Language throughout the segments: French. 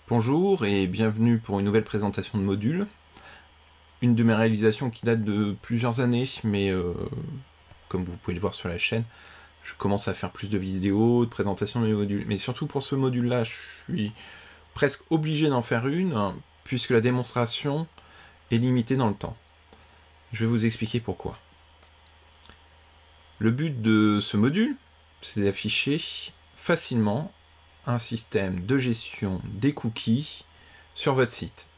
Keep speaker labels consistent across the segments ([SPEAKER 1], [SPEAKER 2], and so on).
[SPEAKER 1] Bonjour et bienvenue pour une nouvelle présentation de module. Une de mes réalisations qui date de plusieurs années, mais comme vous pouvez le voir sur la chaîne, je commence à faire plus de vidéos, de présentations de mes modules. Mais surtout pour ce module-là, je suis presque obligé d'en faire une, puisque la démonstration est limitée dans le temps. Je vais vous expliquer pourquoi. Le but de ce module, c'est d'afficher facilement un système de gestion des cookies sur votre site.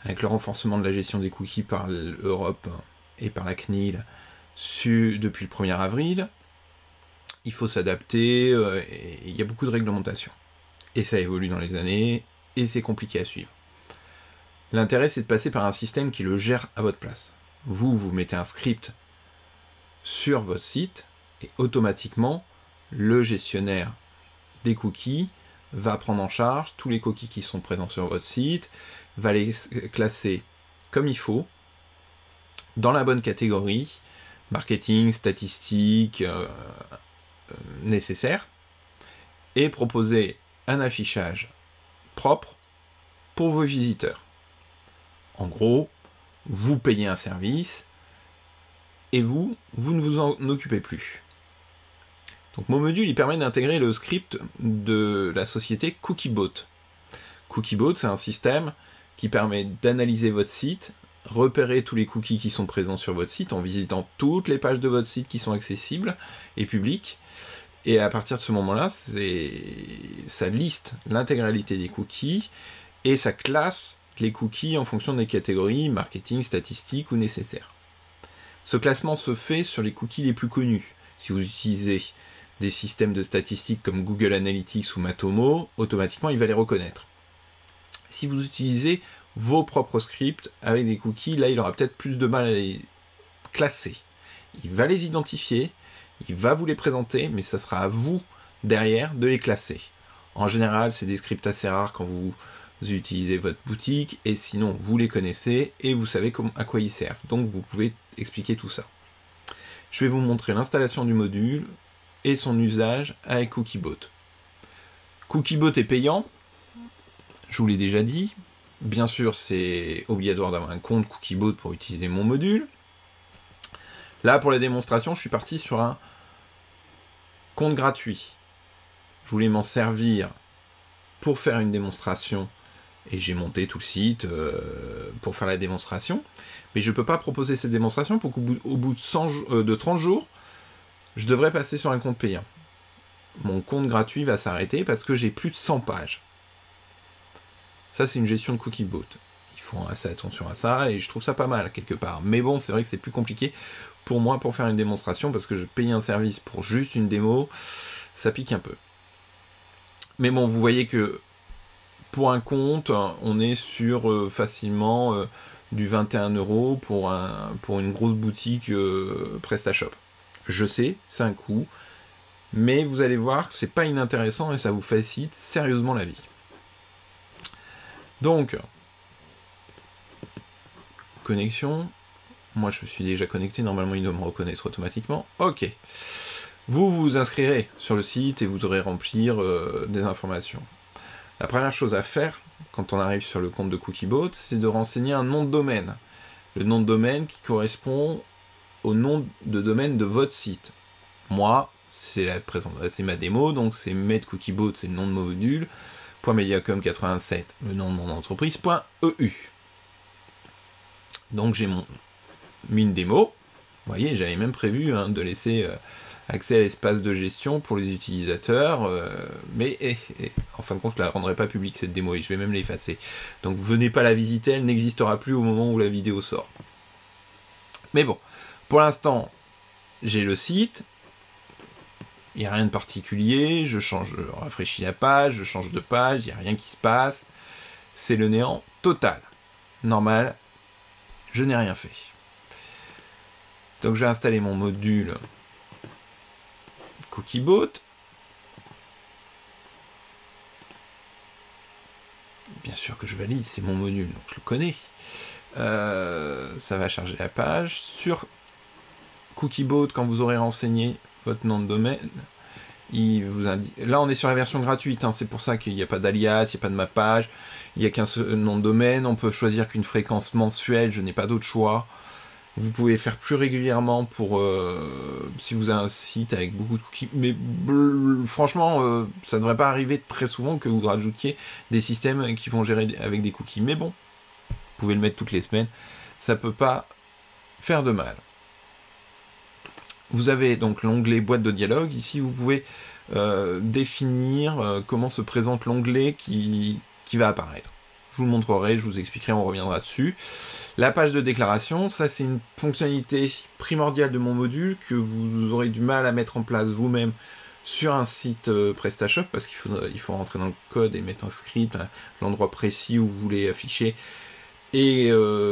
[SPEAKER 1] Avec le renforcement de la gestion des cookies par l'Europe et par la CNIL depuis le 1er avril, il faut s'adapter, il y a beaucoup de réglementations. Et ça évolue dans les années, et c'est compliqué à suivre. L'intérêt, c'est de passer par un système qui le gère à votre place. Vous mettez un script sur votre site, et automatiquement, le gestionnaire des cookies va prendre en charge tous les cookies qui sont présents sur votre site, va les classer comme il faut, dans la bonne catégorie, marketing, statistique, nécessaire, et proposer un affichage propre pour vos visiteurs. En gros, vous payez un service, et vous ne vous en occupez plus. Donc mon module, il permet d'intégrer le script de la société Cookiebot. Cookiebot, c'est un système qui permet d'analyser votre site, repérer tous les cookies qui sont présents sur votre site en visitant toutes les pages de votre site qui sont accessibles et publiques. Et à partir de ce moment-là, ça liste l'intégralité des cookies et ça classe les cookies en fonction des catégories marketing, statistique ou nécessaire. Ce classement se fait sur les cookies les plus connus. Si vous utilisez des systèmes de statistiques comme Google Analytics ou Matomo, automatiquement il va les reconnaître. Si vous utilisez vos propres scripts avec des cookies, là il aura peut-être plus de mal à les classer. Il va les identifier, il va vous les présenter, mais ça sera à vous derrière de les classer. En général, c'est des scripts assez rares quand vous utilisez votre boutique, et sinon vous les connaissez et vous savez à quoi ils servent. Donc vous pouvez expliquer tout ça. Je vais vous montrer l'installation du module et son usage avec Cookiebot. Cookiebot est payant, je vous l'ai déjà dit. Bien sûr, c'est obligatoire d'avoir un compte Cookiebot pour utiliser mon module. Là, pour la démonstration, je suis parti sur un compte gratuit. Je voulais m'en servir pour faire une démonstration et j'ai monté tout le site pour faire la démonstration. Mais je ne peux pas proposer cette démonstration pour qu'au bout de 30 jours, je devrais passer sur un compte payant. Mon compte gratuit va s'arrêter parce que j'ai plus de 100 pages. Ça, c'est une gestion de Cookiebot. Ils font assez attention à ça et je trouve ça pas mal quelque part. Mais bon, c'est vrai que c'est plus compliqué pour moi pour faire une démonstration parce que je paye un service pour juste une démo, ça pique un peu. Mais bon, vous voyez que pour un compte, on est sur facilement du 21 € pour une grosse boutique PrestaShop. Je sais, c'est un coût, mais vous allez voir que c'est pas inintéressant et ça vous facilite sérieusement la vie. Donc, connexion. Moi, je me suis déjà connecté. Normalement, il doit me reconnaître automatiquement. Ok. Vous vous inscrirez sur le site et vous devrez remplir des informations. La première chose à faire, quand on arrive sur le compte de Cookiebot, c'est de renseigner un nom de domaine. Le nom de domaine qui correspond au nom de domaine de votre site. Moi, c'est ma démo, donc c'est metcookiebot, c'est le nom de mon module, .mediacom87, le nom de mon entreprise, .eu. Donc j'ai mis une démo. Vous voyez, j'avais même prévu de laisser accès à l'espace de gestion pour les utilisateurs, mais en fin de compte, je ne la rendrai pas publique cette démo et je vais même l'effacer. Donc venez pas la visiter, elle n'existera plus au moment où la vidéo sort. Mais bon, pour l'instant, j'ai le site, il n'y a rien de particulier, je rafraîchis la page, je change de page, il n'y a rien qui se passe, c'est le néant total. Normal, je n'ai rien fait. Donc je vais installer mon module Cookiebot. Bien sûr que je valide, c'est mon module, donc je le connais. Ça va charger la page. Sur Cookiebot, quand vous aurez renseigné votre nom de domaine, Là, on est sur la version gratuite, hein, c'est pour ça qu'il n'y a pas d'alias, il n'y a pas de mappage, il n'y a qu'un seul nom de domaine, on peut choisir qu'une fréquence mensuelle, je n'ai pas d'autre choix. Vous pouvez faire plus régulièrement pour si vous avez un site avec beaucoup de cookies, mais franchement, ça ne devrait pas arriver très souvent que vous rajoutiez des systèmes qui vont gérer avec des cookies. Mais bon, vous pouvez le mettre toutes les semaines, ça peut pas faire de mal. Vous avez donc l'onglet boîte de dialogue. Ici, vous pouvez définir comment se présente l'onglet qui va apparaître. Je vous le montrerai, je vous expliquerai, on reviendra dessus. La page de déclaration, ça c'est une fonctionnalité primordiale de mon module que vous aurez du mal à mettre en place vous-même sur un site PrestaShop parce qu'il faut rentrer dans le code et mettre un script à l'endroit précis où vous voulez afficher. Et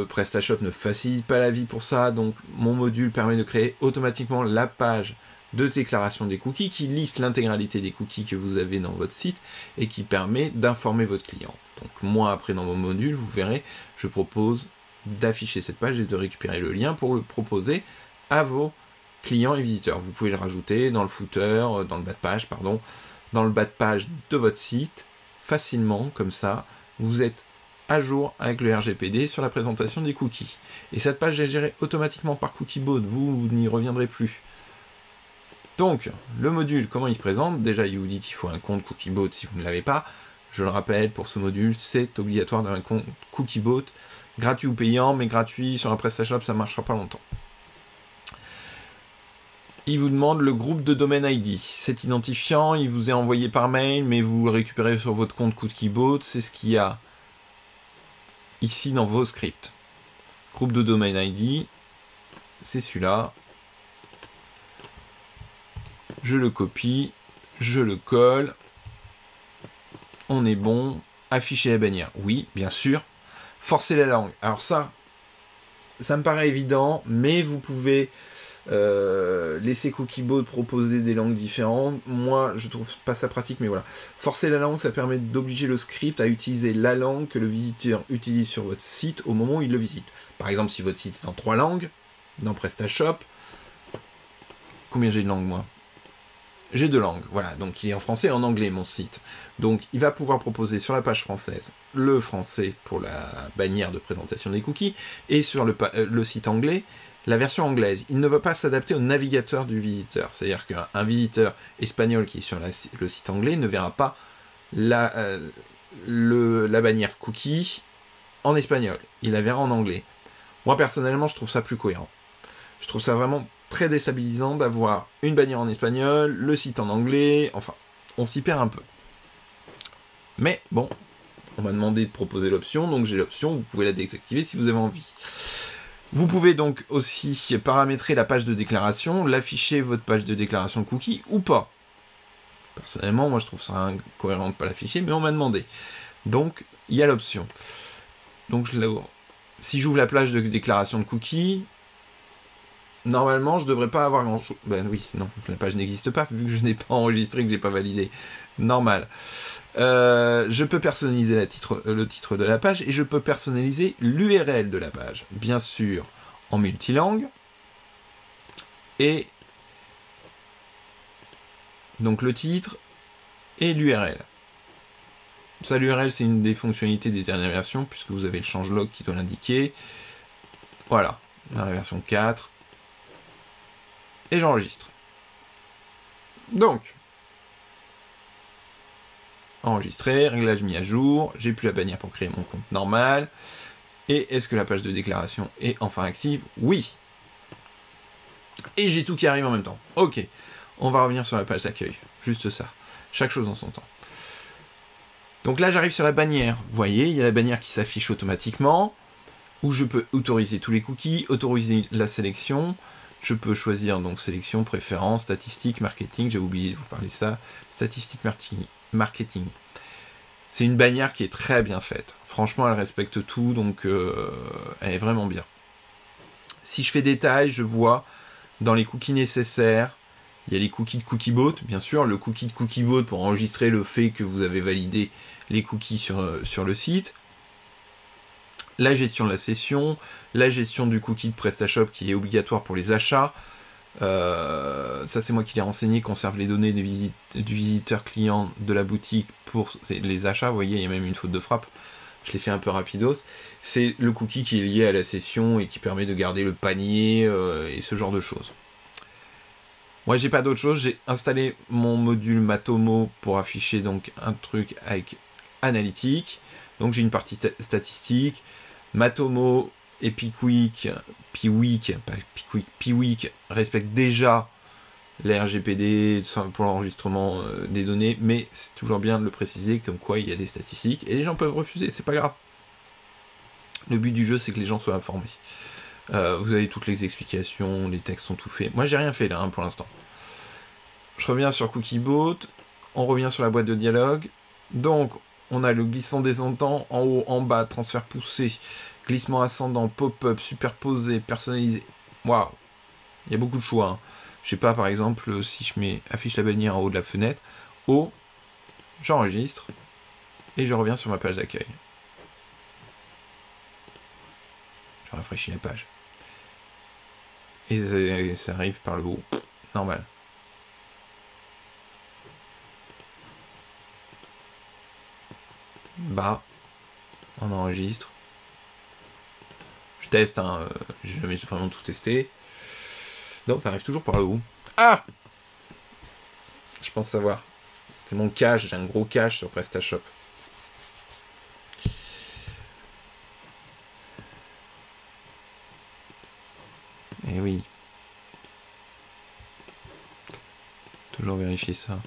[SPEAKER 1] PrestaShop ne facilite pas la vie pour ça, donc mon module permet de créer automatiquement la page de déclaration des cookies qui liste l'intégralité des cookies que vous avez dans votre site et qui permet d'informer votre client. Donc moi après dans mon module, vous verrez, je propose d'afficher cette page et de récupérer le lien pour le proposer à vos clients et visiteurs. Vous pouvez le rajouter dans le footer, dans le bas de page, pardon, dans le bas de page de votre site, facilement, comme ça, vous êtes à jour avec le RGPD sur la présentation des cookies. Et cette page est gérée automatiquement par Cookiebot, vous n'y reviendrez plus. Donc, le module, comment il se présente? Déjà, il vous dit qu'il faut un compte Cookiebot si vous ne l'avez pas. Je le rappelle, pour ce module, c'est obligatoire d'avoir un compte Cookiebot, gratuit ou payant, mais gratuit sur un PrestaShop, ça ne marchera pas longtemps. Il vous demande le groupe de domaine ID. Cet identifiant, il vous est envoyé par mail, mais vous le récupérez sur votre compte Cookiebot. C'est ce qu'il y a ici dans vos scripts. Groupe de domaine ID, c'est celui-là. Je le copie, je le colle. On est bon. Afficher la bannière. Oui, bien sûr. Forcer la langue. Alors ça me paraît évident, mais vous pouvez laisser Cookiebot proposer des langues différentes. Moi, je trouve pas ça pratique, mais voilà. Forcer la langue, ça permet d'obliger le script à utiliser la langue que le visiteur utilise sur votre site au moment où il le visite. Par exemple, si votre site est en 3 langues, dans PrestaShop, combien j'ai de langues, moi? J'ai 2 langues, voilà. Donc, il est en français et en anglais, mon site. Donc, il va pouvoir proposer sur la page française le français pour la bannière de présentation des cookies et sur le site anglais, la version anglaise. Il ne va pas s'adapter au navigateur du visiteur. C'est-à-dire qu'un visiteur espagnol qui est sur le site anglais ne verra pas la bannière cookie en espagnol. Il la verra en anglais. Moi, personnellement, je trouve ça plus cohérent. Je trouve ça vraiment très déstabilisant d'avoir une bannière en espagnol, le site en anglais, enfin, on s'y perd un peu. Mais bon, on m'a demandé de proposer l'option, donc j'ai l'option, vous pouvez la désactiver si vous avez envie. Vous pouvez donc aussi paramétrer la page de déclaration, l'afficher votre page de déclaration cookie ou pas. Personnellement, moi je trouve ça incohérent de ne pas l'afficher, mais on m'a demandé. Donc, il y a l'option. Donc, si j'ouvre la page de déclaration de cookie, normalement, je ne devrais pas avoir grand-chose. Ben oui, non, la page n'existe pas, vu que je n'ai pas enregistré, que je n'ai pas validé. Normal. Je peux personnaliser le titre de la page et je peux personnaliser l'URL de la page. Bien sûr, en multilangue. Et donc le titre et l'URL. Ça, l'URL, c'est une des fonctionnalités des dernières versions, puisque vous avez le changelog qui doit l'indiquer. Voilà, dans la version 4. Et j'enregistre. Donc, enregistré, réglage mis à jour, j'ai plus la bannière pour créer mon compte normal. Et est-ce que la page de déclaration est enfin active? Oui. Et j'ai tout qui arrive en même temps. Ok, on va revenir sur la page d'accueil. Juste ça. Chaque chose en son temps. Donc là, j'arrive sur la bannière. Vous voyez, il y a la bannière qui s'affiche automatiquement, où je peux autoriser tous les cookies, autoriser la sélection. Je peux choisir donc sélection, préférence, statistiques, marketing. J'ai oublié de vous parler de ça. Statistiques, marketing. C'est une bannière qui est très bien faite. Franchement, elle respecte tout, donc elle est vraiment bien. Si je fais détail, je vois dans les cookies nécessaires, il y a les cookies de Cookiebot, bien sûr, le cookie de Cookiebot pour enregistrer le fait que vous avez validé les cookies sur le site. La gestion de la session, la gestion du cookie de PrestaShop qui est obligatoire pour les achats, Ça, c'est moi qui l'ai renseigné. Conserve les données du visiteur client de la boutique pour les achats. Vous voyez, il y a même une faute de frappe. Je l'ai fait un peu rapidos. C'est le cookie qui est lié à la session et qui permet de garder le panier et ce genre de choses. Moi, j'ai pas d'autre chose. J'ai installé mon module Matomo pour afficher donc un truc avec analytique. Donc j'ai une partie statistique. Matomo et Piwik respectent déjà les RGPD pour l'enregistrement des données, mais c'est toujours bien de le préciser, comme quoi il y a des statistiques et les gens peuvent refuser, c'est pas grave. Le but du jeu, c'est que les gens soient informés. Vous avez toutes les explications, les textes sont tout faits. Moi, j'ai rien fait là pour l'instant. Je reviens sur Cookiebot, on revient sur la boîte de dialogue. Donc, on a le glissant descendant en haut, en bas, transfert poussé, glissement ascendant, pop-up, superposé, personnalisé. Waouh, il y a beaucoup de choix. Hein. Je sais pas, par exemple, si je mets affiche la bannière en haut de la fenêtre, j'enregistre et je reviens sur ma page d'accueil. Je rafraîchis la page. Et ça arrive par le haut. Normal. Bah, on enregistre. Je teste, hein, j'ai jamais vraiment tout testé. Non, ça arrive toujours par le haut. Ah! Je pense savoir. C'est mon cache, j'ai un gros cache sur PrestaShop. Eh oui. Toujours vérifier ça.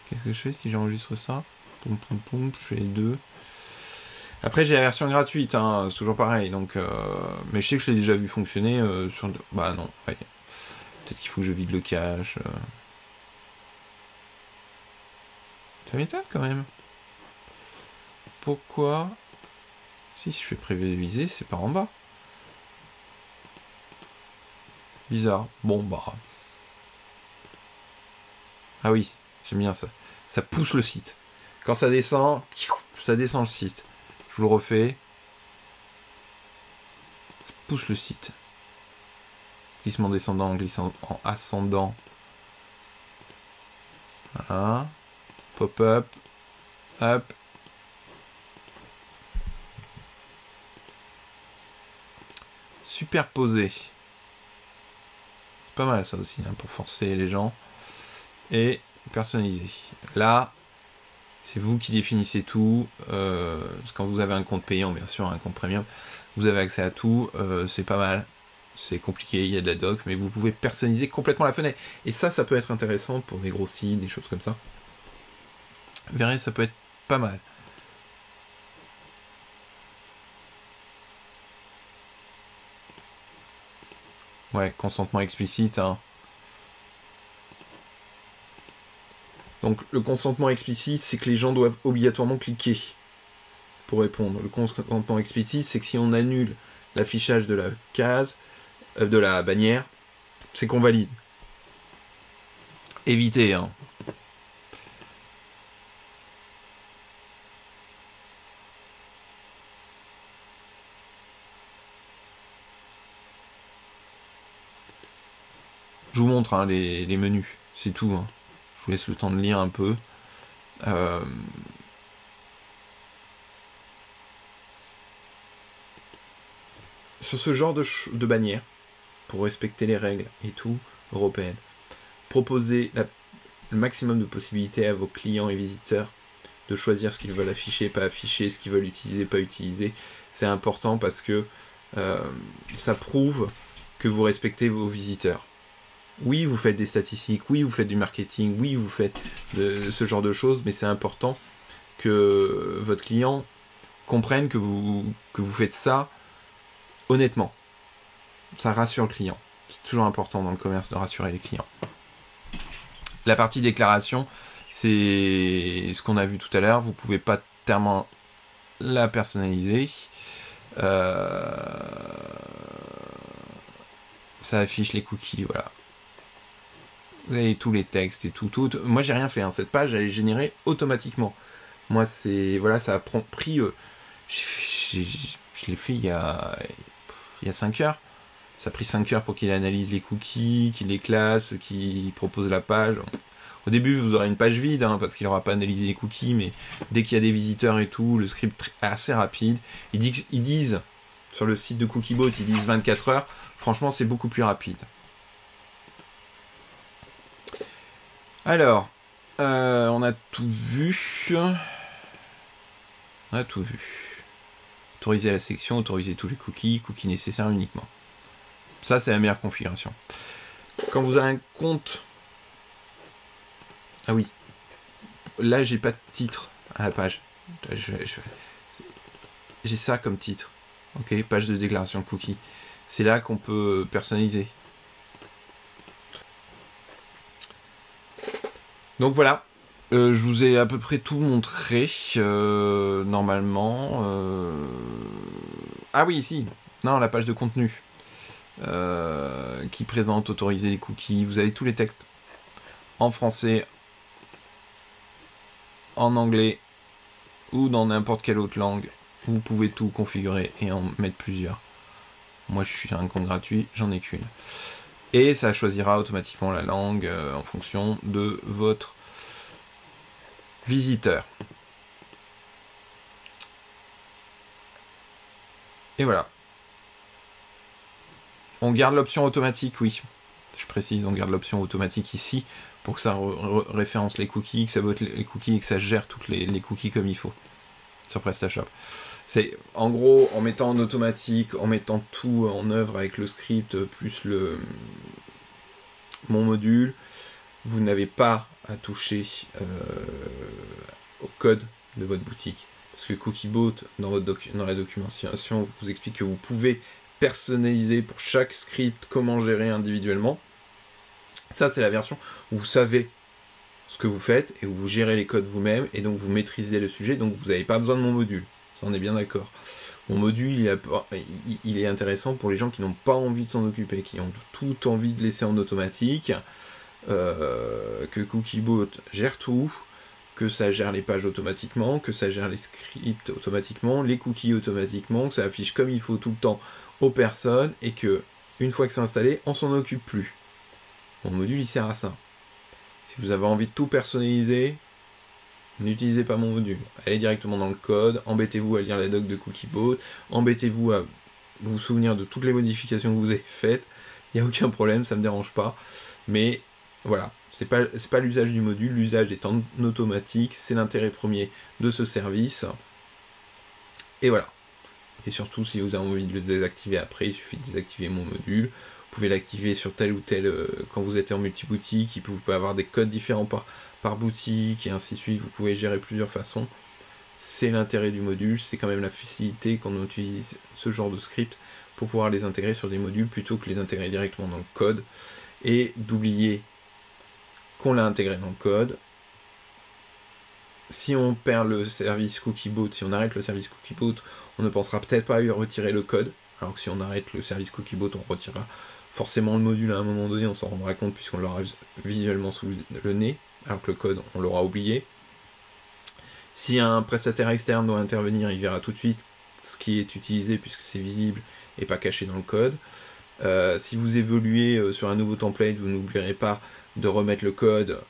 [SPEAKER 1] Qu'est-ce que je fais si j'enregistre ça? Poum poum poum, je fais les deux. Après j'ai la version gratuite, hein, c'est toujours pareil. Donc, mais je sais que je l'ai déjà vu fonctionner sur. Bah non, ouais. Peut-être qu'il faut que je vide le cache. Ça m'étonne quand même. Pourquoi? Si je fais prévisualiser, c'est par en bas. Bizarre. Bon bah. Ah oui, j'aime bien ça. Ça pousse le site. Quand ça descend le site. Je vous le refais. Ça pousse le site. Glissement descendant, glissant en ascendant. Voilà. Pop-up. Hop. Superposé. C'est pas mal ça aussi, hein, pour forcer les gens. Et personnaliser. Là, c'est vous qui définissez tout. Quand vous avez un compte payant, bien sûr, un compte premium, vous avez accès à tout. C'est pas mal. C'est compliqué, il y a de la doc, mais vous pouvez personnaliser complètement la fenêtre. Et ça peut être intéressant pour des gros sites, des choses comme ça. Vous verrez, ça peut être pas mal. Ouais, consentement explicite. Hein. Donc le consentement explicite, c'est que les gens doivent obligatoirement cliquer pour répondre. Le consentement explicite, c'est que si on annule l'affichage de la case, de la bannière, c'est qu'on valide. Évitez, hein. Je vous montre hein, les menus, c'est tout. Hein. Je vous laisse le temps de lire un peu. Sur ce genre de bannière, pour respecter les règles et tout, européennes, proposez le maximum de possibilités à vos clients et visiteurs de choisir ce qu'ils veulent afficher, pas afficher, ce qu'ils veulent utiliser, pas utiliser. C'est important parce que ça prouve que vous respectez vos visiteurs. Oui, vous faites des statistiques, oui, vous faites du marketing, oui, vous faites de ce genre de choses, mais c'est important que votre client comprenne que vous faites ça honnêtement. Ça rassure le client. C'est toujours important dans le commerce de rassurer les clients. La partie déclaration, c'est ce qu'on a vu tout à l'heure. Vous ne pouvez pas tellement la personnaliser. Ça affiche les cookies, voilà. Vous avez tous les textes et tout. Moi, j'ai rien fait. Hein. Cette page, elle est générée automatiquement. Moi, voilà, ça a pris... je l'ai fait il y a 5 heures. Ça a pris 5 heures pour qu'il analyse les cookies, qu'il les classe, qu'il propose la page. Au début, vous aurez une page vide, hein, parce qu'il n'aura pas analysé les cookies, mais dès qu'il y a des visiteurs et tout, le script est assez rapide. Ils disent, sur le site de Cookiebot, ils disent 24 heures. Franchement, c'est beaucoup plus rapide. Alors, on a tout vu. On a tout vu. Autoriser la section, autoriser tous les cookies nécessaires uniquement. Ça, c'est la meilleure configuration. Quand vous avez un compte... Ah oui. Là, j'ai pas de titre à la page. J'ai ça comme titre. Ok, page de déclaration de cookies. C'est là qu'on peut personnaliser. Donc voilà. Je vous ai à peu près tout montré. Normalement. Ah oui, ici. Non, la page de contenu. Qui présente autoriser les cookies. Vous avez tous les textes. En français. En anglais. Ou dans n'importe quelle autre langue. Vous pouvez tout configurer et en mettre plusieurs. Moi, je suis un compte gratuit. J'en ai qu'une. Et ça choisira automatiquement la langue en fonction de votre visiteur. Et voilà. On garde l'option automatique, oui. Je précise, on garde l'option automatique ici pour que ça référence les cookies, que ça vote les cookies et que ça gère toutes les cookies comme il faut sur PrestaShop. C'est en gros en mettant en automatique, en mettant tout en œuvre avec le script plus mon module, vous n'avez pas à toucher au code de votre boutique. Parce que Cookiebot, dans la documentation, vous explique que vous pouvez personnaliser pour chaque script comment gérer individuellement. Ça, c'est la version où vous savez ce que vous faites et où vous gérez les codes vous-même et donc vous maîtrisez le sujet, donc vous n'avez pas besoin de mon module. Ça, on est bien d'accord. Mon module, il est intéressant pour les gens qui n'ont pas envie de s'en occuper, qui ont tout envie de laisser en automatique, que Cookiebot gère tout, que ça gère les pages automatiquement, que ça gère les scripts automatiquement, les cookies automatiquement, que ça affiche comme il faut tout le temps aux personnes, et que, une fois que c'est installé, on s'en occupe plus. Mon module, il sert à ça. Si vous avez envie de tout personnaliser, n'utilisez pas mon module. Allez directement dans le code, embêtez-vous à lire la doc de Cookiebot, embêtez-vous à vous souvenir de toutes les modifications que vous avez faites, il n'y a aucun problème, ça ne me dérange pas. Mais voilà, c'est pas l'usage du module, l'usage est en automatique, c'est l'intérêt premier de ce service. Et voilà. Et surtout, si vous avez envie de le désactiver après, il suffit de désactiver mon module. Vous pouvez l'activer sur tel ou tel, quand vous êtes en multi-boutique, vous pouvez avoir des codes différents par boutique, et ainsi de suite, vous pouvez gérer plusieurs façons. C'est l'intérêt du module, c'est quand même la facilité quand on utilise ce genre de script pour pouvoir les intégrer sur des modules plutôt que les intégrer directement dans le code, et d'oublier qu'on l'a intégré dans le code. Si on perd le service Cookiebot, si on arrête le service Cookiebot, on ne pensera peut-être pas à retirer le code, alors que si on arrête le service Cookiebot, on retirera forcément le module à un moment donné, on s'en rendra compte puisqu'on l'aura visuellement sous le nez, alors que le code, on l'aura oublié. Si un prestataire externe doit intervenir, il verra tout de suite ce qui est utilisé puisque c'est visible et pas caché dans le code. Si vous évoluez sur un nouveau template, vous n'oublierez pas de remettre le code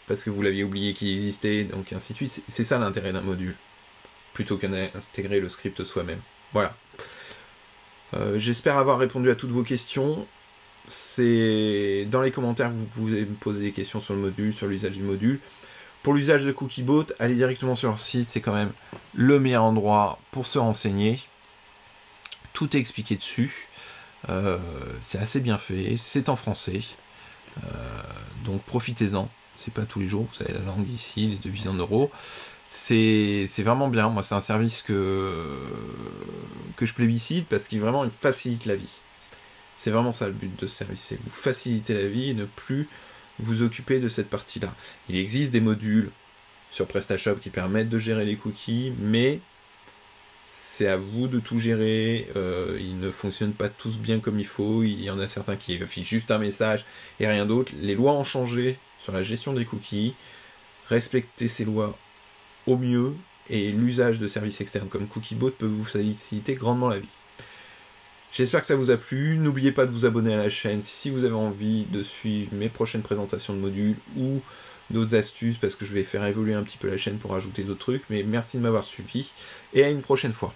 [SPEAKER 1] parce que vous l'aviez oublié qu'il existait, donc ainsi de suite. C'est ça l'intérêt d'un module, plutôt qu'à intégrer le script soi-même. Voilà. J'espère avoir répondu à toutes vos questions. C'est dans les commentaires que vous pouvez me poser des questions sur le module, sur l'usage du module. Pour l'usage de Cookiebot, allez directement sur leur site, c'est quand même le meilleur endroit pour se renseigner. Tout est expliqué dessus. C'est assez bien fait, c'est en français. Donc profitez-en. C'est pas tous les jours, vous avez la langue ici, les devises en euros. C'est vraiment bien. Moi, c'est un service que je plébiscite parce qu'il vraiment il facilite la vie. C'est vraiment ça le but de ce service, c'est vous faciliter la vie et ne plus vous occuper de cette partie-là. Il existe des modules sur PrestaShop qui permettent de gérer les cookies, mais c'est à vous de tout gérer. Ils ne fonctionnent pas tous bien comme il faut. Il y en a certains qui affichent juste un message et rien d'autre. Les lois ont changé sur la gestion des cookies. Respectez ces lois au mieux, et l'usage de services externes comme Cookiebot peut vous faciliter grandement la vie. J'espère que ça vous a plu. N'oubliez pas de vous abonner à la chaîne si vous avez envie de suivre mes prochaines présentations de modules ou d'autres astuces, parce que je vais faire évoluer un petit peu la chaîne pour ajouter d'autres trucs. Mais merci de m'avoir suivi et à une prochaine fois.